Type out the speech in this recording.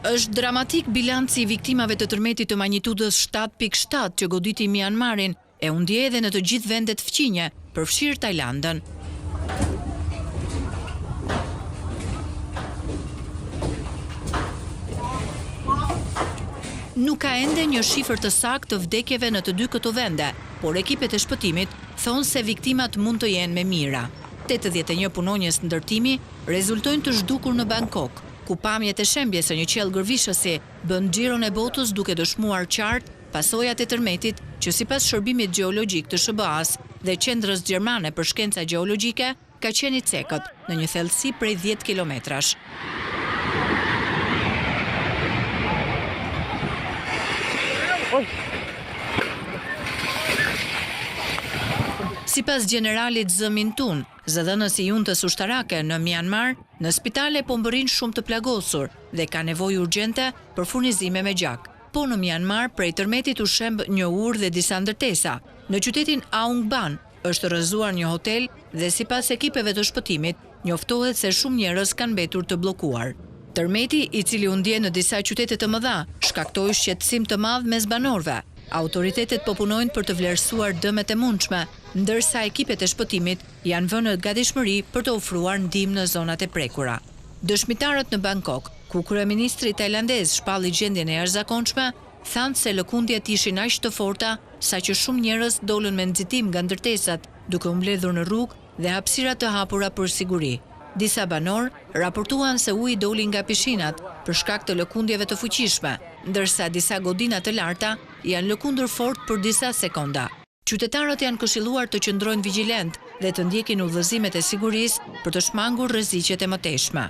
Është dramatik bilanci i viktimave të tërmetit të magnitudës 7.7 që goditi Myanmarin e u ndje edhe në të gjithë vendet fqinje, përfshirë Tajlandën. Nuk ka ende një shifër të saktë të vdekjeve në të dy këto vende, por ekipet e shpëtimit thonë se viktimat mund të jenë me mira. 81 punonjës ndërtimi rezultojnë të zhdukur në Bangkok, ku pamjet e shembjes së një qiell gërvishësi bën xhiron e botës duke dëshmuar qartë pasojat e tërmetit që sipas shërbimit gjeologjik të SBA-s dhe qendrës gjermane për shkenca gjeologjike ka qenë i cekët në një thellësi prej 10 kilometrash. Sipas generalit Zë Min Tun, zëdhënës i juntës ushtarake në Myanmar, në spitale po mbërrin shumë të plagosur dhe ka nevojë urgjente për furnizime me gjak. Po në Myanmar prej tërmetit u shemb një urë dhe disa ndërtesa. Në qytetin Aung Ban është rrëzuar një hotel dhe sipas ekipeve të shpëtimit, njoftohet se shumë njerëz kanë mbetur të bllokuar. Tërmeti, i cili u ndje në disa qytete të mëdha, shkaktoi shqetësim të madh mes banorëve. Autoritetet po punojnë për të vlerësuar dëmet e mundshme, ndërsa ekipet e shpëtimit janë vënë në gatishmëri për të ofruar ndihmë në zonat e prekura. Dëshmitarët në Bangkok, ku kryeministri tajlandez shpalli gjendjen e jashtëzakonshme, thanë se lëkundjet ishin aq të forta saqë shumë njerëz dolën me nxitim nga ndërtesat, duke u mbledhur në rrugë dhe hapësira të hapura për siguri. Disa banor raportuan se uji doli nga pishinat për shkak të lëkundjeve të fuqishme, ndërsa disa godina të larta janë lëkundur fort për disa sekonda. Qytetarët janë këshilluar të qëndrojnë vigjilent dhe të ndjekin udhëzimet e sigurisë për të shmangur rreziqet e mëtejshme.